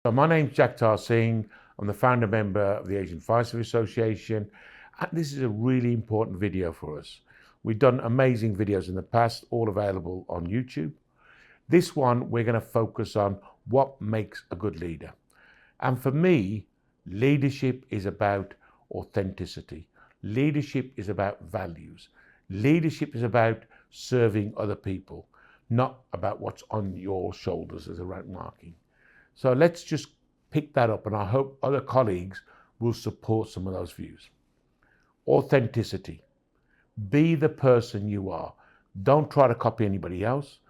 So my name's Jacktar Singh. I'm the founder member of the Asian Fire Service Association. And this is a really important video for us. We've done amazing videos in the past, all available on YouTube. This one, we're going to focus on what makes a good leader. And for me, leadership is about authenticity. Leadership is about values. Leadership is about serving other people, not about what's on your shoulders as a rank marking. So let's just pick that up, and I hope other colleagues will support some of those views. Authenticity. Be the person you are. Don't try to copy anybody else.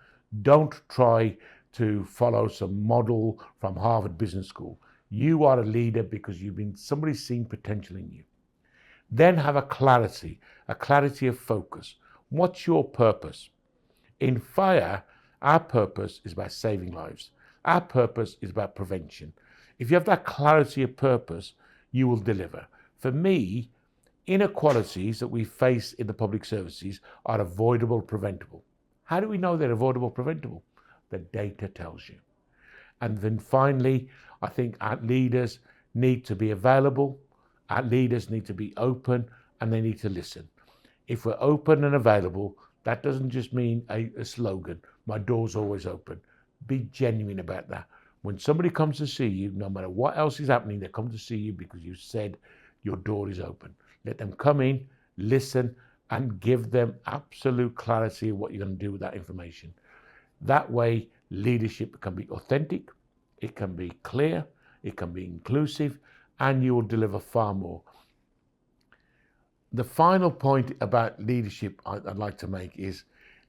Don't try to follow some model from Harvard Business School. You are a leader because somebody's seen potential in you. Then have a clarity of focus. What's your purpose? In fire, our purpose is about saving lives. Our purpose is about prevention. If you have that clarity of purpose, you will deliver. For me, inequalities that we face in the public services are avoidable, preventable. How do we know they're avoidable, preventable? The data tells you. And then finally, I think our leaders need to be available, our leaders need to be open, and they need to listen. If we're open and available, that doesn't just mean a slogan, my door's always open. Be genuine about that. When somebody comes to see you, no matter what else is happening, they come to see you because you said your door is open. Let them come in, listen, and give them absolute clarity of what you're going to do with that information. That way, leadership can be authentic, it can be clear, it can be inclusive, and you will deliver far more. The final point about leadership I'd like to make is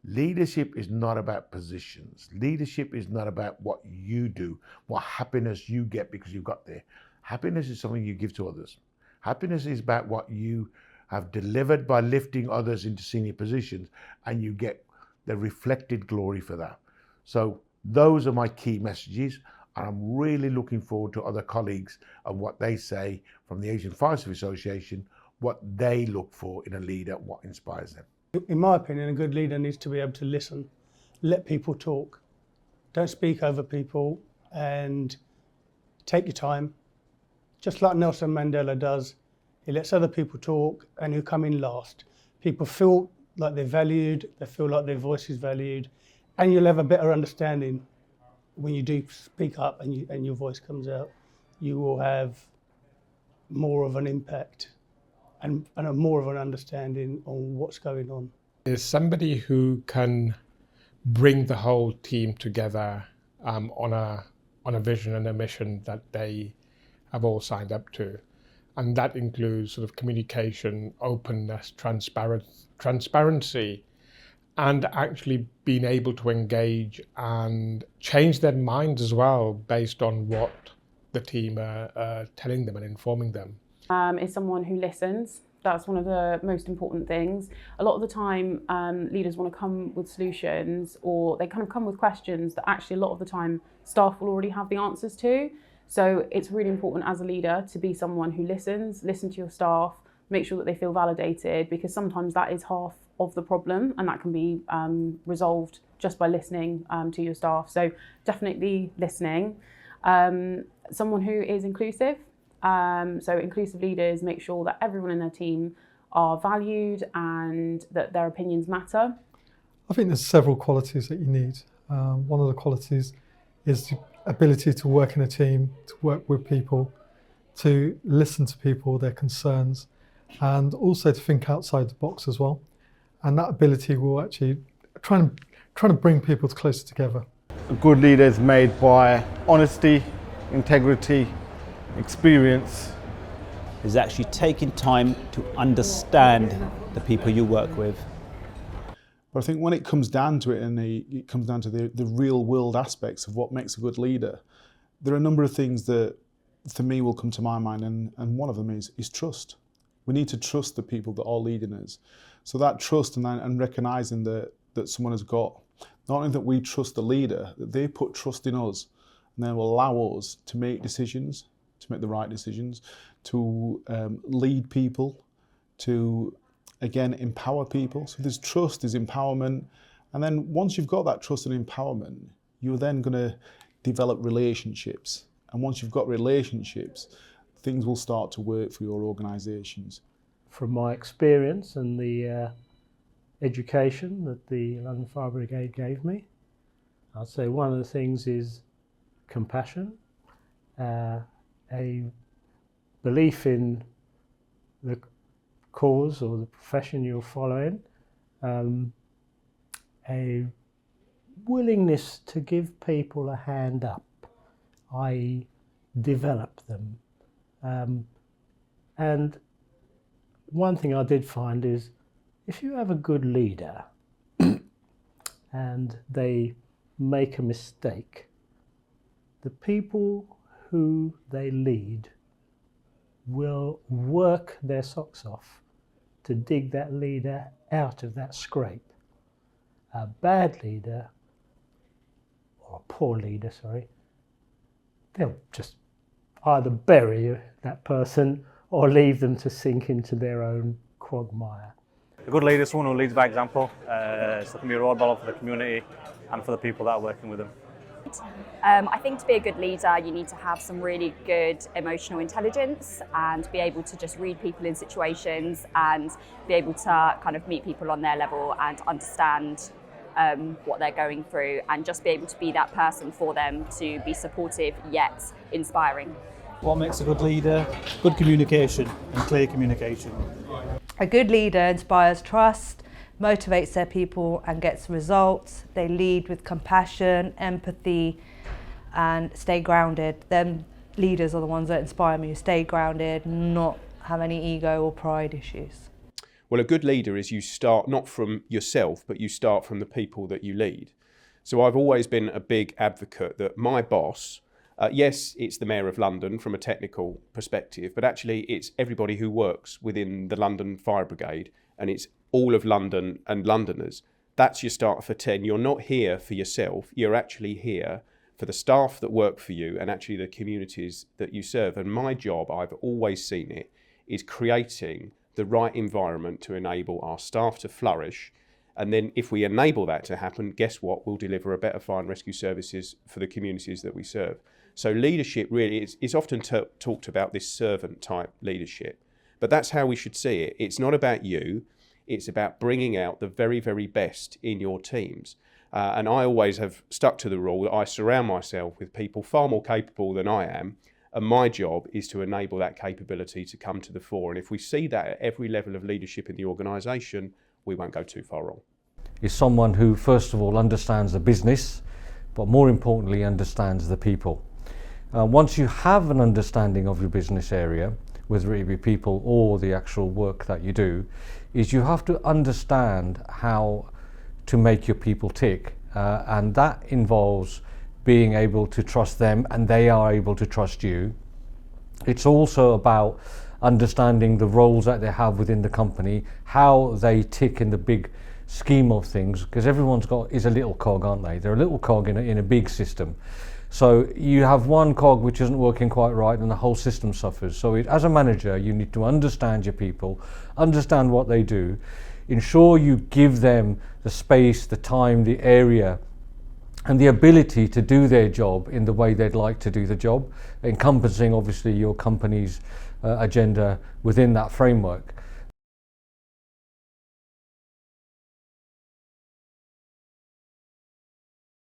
leadership is not about positions. Leadership is not about what you do, what happiness you get because you got there. Happiness is something you give to others. Happiness is about what you have delivered by lifting others into senior positions, and you get the reflected glory for that. So those are my key messages, and I'm really looking forward to other colleagues and what they say from the Asian Fire Service Association, what they look for in a leader, what inspires them. In my opinion, a good leader needs to be able to listen, let people talk. Don't speak over people, and take your time. Just like Nelson Mandela does, he lets other people talk and you come in last. People feel like they're valued, they feel like their voice is valued, and you'll have a better understanding when you do speak up and your voice comes out. You will have more of an impact and a more of an understanding on what's going on. Is somebody who can bring the whole team together on a vision and a mission that they have all signed up to. And that includes sort of communication, openness, transparency, and actually being able to engage and change their minds as well based on what the team are telling them and informing them. Is someone who listens. That's one of the most important things. A lot of the time, leaders want to come with solutions, or they kind of come with questions that actually a lot of the time staff will already have the answers to. So it's really important as a leader to be someone who listens, listen to your staff, make sure that they feel validated, because sometimes that is half of the problem, and that can be resolved just by listening to your staff. So definitely listening. Someone who is inclusive. So inclusive leaders make sure that everyone in their team are valued and that their opinions matter. I think there's several qualities that you need. One of the qualities is the ability to work in a team, to work with people, to listen to people, their concerns, and also to think outside the box as well. And that ability will actually try to bring people closer together. A good leader is made by honesty, integrity, experience. Is actually taking time to understand the people you work with. But I think when it comes down to it, and it comes down to the real world aspects of what makes a good leader, there are a number of things that for me will come to my mind, and one of them is trust. We need to trust the people that are leading us. So that trust and recognising that someone has got, not only that we trust the leader, that they put trust in us, and then will allow us to make decisions, to make the right decisions, to lead people, to again empower people. So there's trust, there's empowerment, and then once you've got that trust and empowerment, you're then going to develop relationships, And once you've got relationships, things will start to work for your organisations. From my experience and the education that the London Fire Brigade gave me, I'd say one of the things is compassion, a belief in the cause or the profession you're following, a willingness to give people a hand up, i.e. develop them. And one thing I did find is if you have a good leader and they make a mistake, the people who they lead will work their socks off to dig that leader out of that scrape. A bad leader, or a poor leader, sorry, they'll just either bury that person or leave them to sink into their own quagmire. A good leader is someone who leads by example, so they can be a role model for the community and for the people that are working with them. I think to be a good leader, you need to have some really good emotional intelligence and be able to just read people in situations and be able to kind of meet people on their level and understand what they're going through, and just be able to be that person for them, to be supportive yet inspiring. What makes a good leader? Good communication and clear communication. A good leader inspires trust, motivates their people and gets results. They lead with compassion, empathy and stay grounded. Them leaders are the ones that inspire me, who stay grounded, not have any ego or pride issues. Well, a good leader is you start not from yourself, but you start from the people that you lead. So I've always been a big advocate that my boss, yes, it's the Mayor of London from a technical perspective, but actually it's everybody who works within the London Fire Brigade, and it's all of London and Londoners. That's your starter for 10. You're not here for yourself, you're actually here for the staff that work for you and actually the communities that you serve. And my job, I've always seen it, is creating the right environment to enable our staff to flourish. And then if we enable that to happen, guess what? We'll deliver a better fire and rescue services for the communities that we serve. So leadership really is often talked about, this servant type leadership, but that's how we should see it. It's not about you, it's about bringing out the very, very best in your teams. And I always have stuck to the rule that I surround myself with people far more capable than I am, and my job is to enable that capability to come to the fore. And if we see that at every level of leadership in the organisation, we won't go too far wrong. Is someone who first of all understands the business, but more importantly understands the people. Once you have an understanding of your business area, whether it be people or the actual work that you do, is you have to understand how to make your people tick, and that involves being able to trust them and they are able to trust you. It's also about understanding the roles that they have within the company, how they tick in the big scheme of things, because everyone's is a little cog, aren't they? They're a little cog in a big system. So you have one cog which isn't working quite right and the whole system suffers. So as a manager, you need to understand your people, understand what they do, ensure you give them the space, the time, the area and the ability to do their job in the way they'd like to do the job, encompassing obviously your company's agenda within that framework.